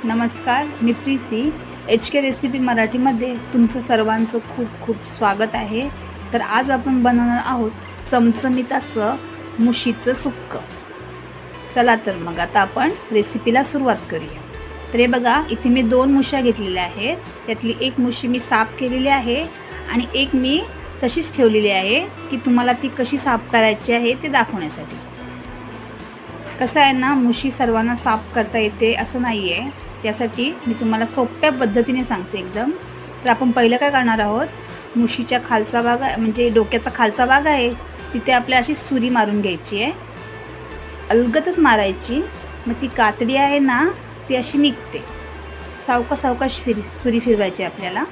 नमस्कार, मी Preeti HK recipe मराठीमध्ये तुमचं सर्वांचं खूप खूप स्वागत आहे। तर आज आपण बनवणार आहोत चमचमीत असं मुशीचं सुक्क। चला तर मग आता आपण रेसिपीला सुरुवात करूया। तर हे बघा, इथे मी 2 मुश्या घेतलेल्या आहेत। त्यातली एक मुशी मी साफ केलेली आहे आणि एक मी तशीच ठेवलेली आहे की तुम्हाला ती कशी साफ करायची आहे ते दाखवण्यासाठी। कसं आहे ना, मुशी सर्वांना साफ करता येते असं नाही आहे, त्यासाठी मी तुम्हाला सोप्या पद्धतीने सांगते एकदम। तर आपण पहिलं काय करणार आहोत, मुशीच्या खालचा भाग म्हणजे डोक्याचा खालचा भाग आहे तिथे आपल्या अशी सुरी मारून घ्यायची आहे, अलगदच मारायची। मग ती कातडी आहे ना ती अशी निघते, सावकाश सुरी फिरवायची आपल्याला।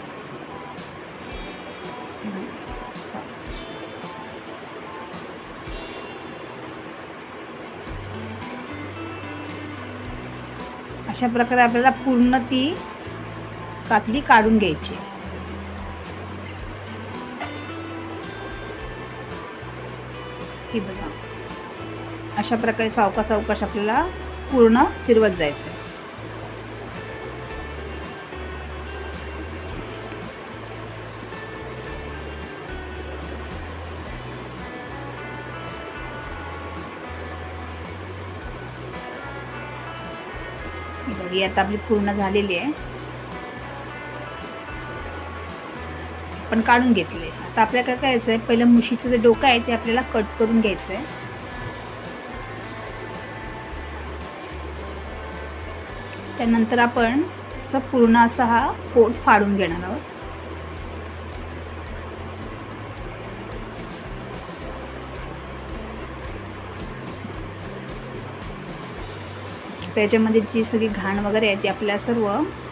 अशा प्रकारे आपल्याला पूर्ण ती कातडी काढून घ्यायची। हे बघा, अशा प्रकारे सावकाश आपल्याला पूर्ण फिरवत जायचं। ही आता आपली पूर्ण झालेली आहे, पण काढून घेतले। आता आपल्याला काय करायचं आहे, पहिलं मुशीचं जे डोकं आहे ते आपल्याला कट करून घ्यायचं आहे। त्यानंतर आपण असं पूर्ण असा हा पोट फाडून घेणार आहोत। त्याच्यामध्ये जी सगळी घाण वगैरे आहे ती आपल्याला सर्व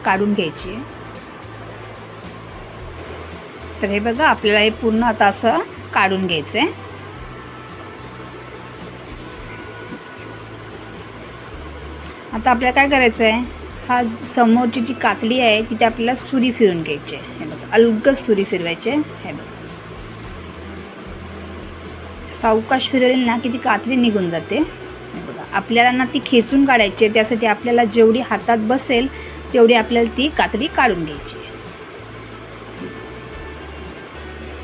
काढून घ्यायची आहे। तर हे बघा, आपल्याला हे पूर्ण आता असं काढून घ्यायचं आहे। आता आपल्याला काय करायचं आहे, हा समोरची जी कातडी आहे तिथे आपल्याला सुरी फिरून घ्यायची आहे। हे बघा, अलगद सुरी फिरवायची आहे। हे बघा, सावकाश फिरवली ना की ती कातडी निघून जाते। आपल्याला ना ती खेचून काढायची आहे, त्यासाठी आपल्याला जेवढी हातात बसेल तेवढी आपल्याला ती कातडी काढून घ्यायची आहे।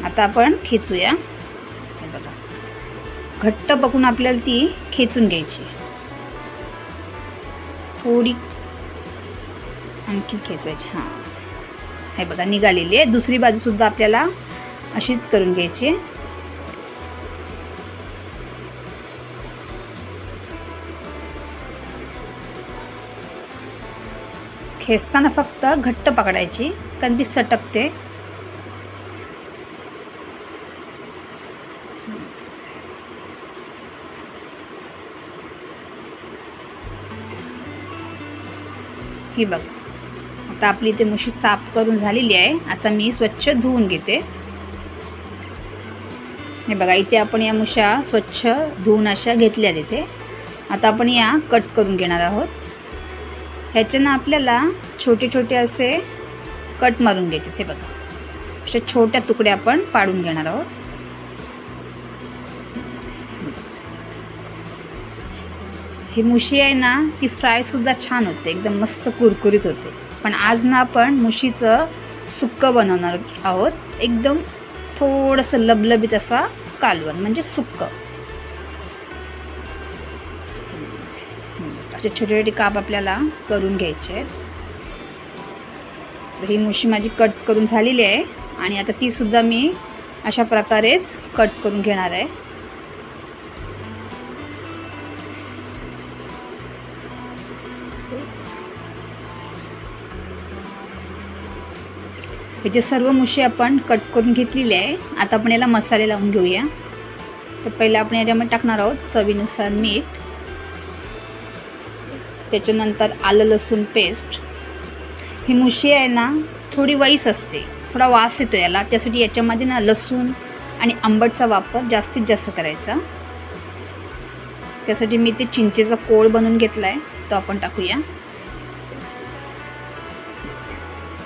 आता आपण खेचूया। हे बघा, घट्ट पकडून आपल्याला ती खेचून घ्यायची, थोडी आणखी खेचायची। हां, हे बघा निघालेली आहे। दुसरी बाजू सुद्धा आपल्याला अशीच करून घ्यायची। खेचताना फक्त घट्ट पकडायची, कारण ती सटकते। ही बघ, आता आपली इथे मुशी साफ करून झालेली आहे। आता मी स्वच्छ धुवून घेते। हे बघा, इथे आपण या मुश्या स्वच्छ धुवून अशा घेतल्या तिथे। आता आपण या कट करून घेणार आहोत। ह्याच्यानं आपल्याला छोटे छोटे असे कट मारून घ्यायचे। हे बघा, अशा छोट्या तुकड्या आपण पाडून घेणार आहोत। ही मुशी आहे ना ती फ्राय सुद्धा छान होते, एकदम मस्त कुरकुरीत होते। पण आज ना आपण मुशीचं सुक्क बनवणार आहोत, एकदम थोडंसं लबलबीत असा कालवण म्हणजे सुक्क। छोटे छोटे काप आपल्याला करून घ्यायचे आहेत। ही मुशी माझी कट करून झालेली आहे आणि आता ती सुद्धा मी अशा प्रकारेच कट करून घेणार आहे। इथे सर्व मुशी आपण कट करून घेतलेली आहे। आता आपण याला मसाले लावून घेऊया। तर पहिला आपण याच्यामध्ये टाकणार आहोत चवीनुसार मीठ, त्याच्यानंतर आलं लसूण पेस्ट। ही मुशी आहे ना थोडी वैस असते, थोडा वास येतो याला, त्यासाठी याच्यामध्ये ना लसूण आणि आंबटचा वापर जास्तीत जास्त करायचा। त्यासाठी मी ते चिंचेचा कोळ बनवून घेतला आहे, तो आपण टाकूया।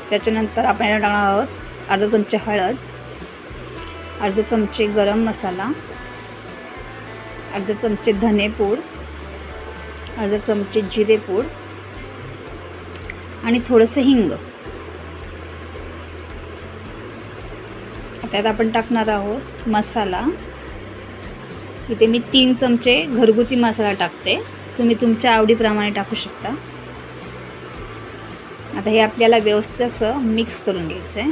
त्याच्यानंतर आपण याला टाकणार आहोत अर्धा चमचा हळद, अर्धा चमचे गरम मसाला, अर्धा चमचे धने पूड, अर्धा चमचे जिरे पूड, आणि थोडंसं हिंग. त्यात आपण टाकणार आहोत मसाला. इथे मी 3 चमचे घरगुती मसाला टाकते, तुम्ही तुमच्या आवडीप्रमाणे टाकू शकता. आता हे आपल्याला व्यवस्थित असं मिक्स करून घ्यायचं आहे.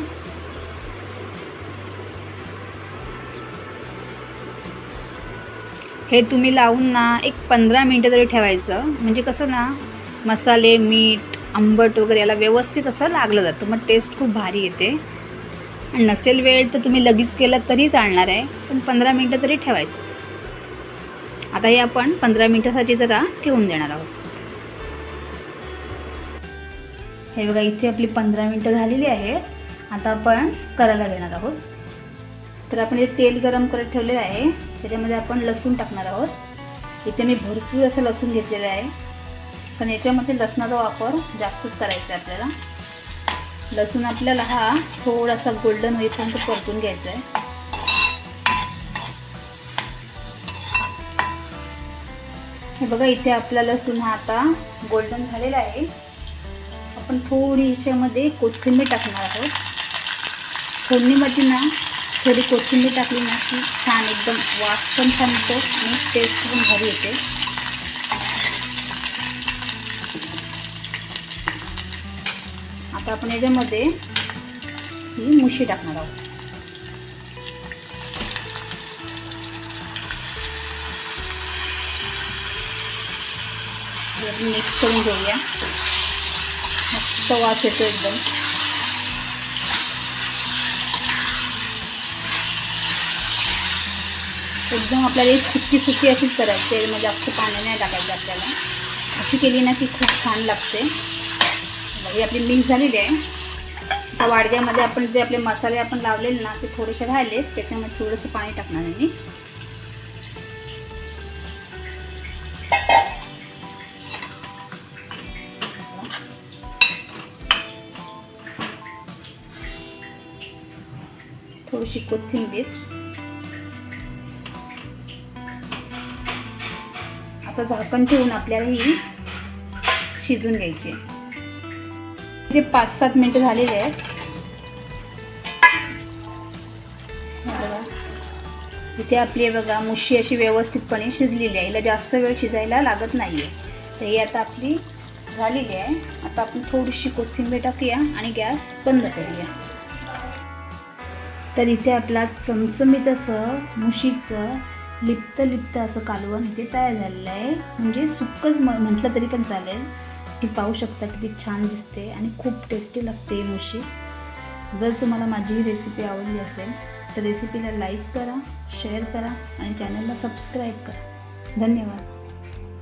हे तुम्ही लावून ना एक 15 मिनिटं तरी ठेवायचं, म्हणजे कसं ना मसाले, मीठ, आंबट वगैरे याला व्यवस्थित असं लागलं जातं, मग टेस्ट खूप भारी येते. आणि नसेल वेळ तर तुम्ही लगेच केलं तरी चालणार आहे, पण 15 मिनिटं तरी ठेवायचं. आता हे आपण 15 मिनिटासाठी जरा ठेवून देणार आहोत. हे बघा, इथे आपली 15 मिनिटं झालेली आहेत. आता आपण करायला घेणार आहोत. तर आपण हे तेल गरम करत ठेवलेलं आहे, त्याच्यामध्ये आपण लसूण टाकणार आहोत. इथे मी भरपूर असं लसूण घेतलेलं आहे, पण याच्यामध्ये लसणाचा वापर जास्तच करायचा आहे आपल्याला. लसूण आपल्याला हा थोडासा गोल्डन होईपर्यंत परतून घ्यायचा आहे. हे बघा, इथे आपला लसूण हा आता गोल्डन झालेला आहे. आपण थोडी याच्यामध्ये कोथिंबीर टाकणार आहोत. फोडणीमध्ये ना थोडी कोथिंबीर टाकली ना की छान एकदम वास पण छान येतो आणि टेस्ट पण भारी येते. आता आपण याच्यामध्ये ही मुशी टाकणार आहोत. मिक्स करून घेऊया. मस्त वास येतो एकदम. एकदम आपल्याला सुकी सुकी अशीच करायची आहे, म्हणजे जास्त पाणी नाही टाकायचं आपल्याला. अशी केली ना की खूप छान लागते. ही आपली मिक्स झालेली आहे. आता वाडग्यामध्ये आपण जे आपले मसाले आपण लावलेले ना ते थोडेसे राहिले, त्याच्यामध्ये थोडंसं पाणी टाकणार आहे मी. थोडीशी कोथिंबीर. आता झाकण ठेवून आपल्याला ही शिजून घ्यायची. इथे 5-7 मिनिटं झालेले आहेत. इथे आपली बघा मुशी अशी व्यवस्थितपणे शिजलेली आहे. हिला जास्त वेळ शिजायला लागत नाहीये. तर ही आता आपली झालेली आहे. आता आपण थोडीशी कोथिंबीर टाकूया आणि गॅस बंद करूया. तर इथे आपला चमचमीत असं मुशीचं लिप्त असं कालवण इथे तयार झालेलं आहे. म्हणजे सुक्कच म्हटलं तरी पण चालेल. ती पाहू शकता किती छान दिसते आणि खूप टेस्टी लागते मुशी. जर तुम्हाला माझी ही रेसिपी आवडली असेल तर रेसिपीला लाईक करा, शेअर करा आणि चॅनलला सबस्क्राईब करा. धन्यवाद.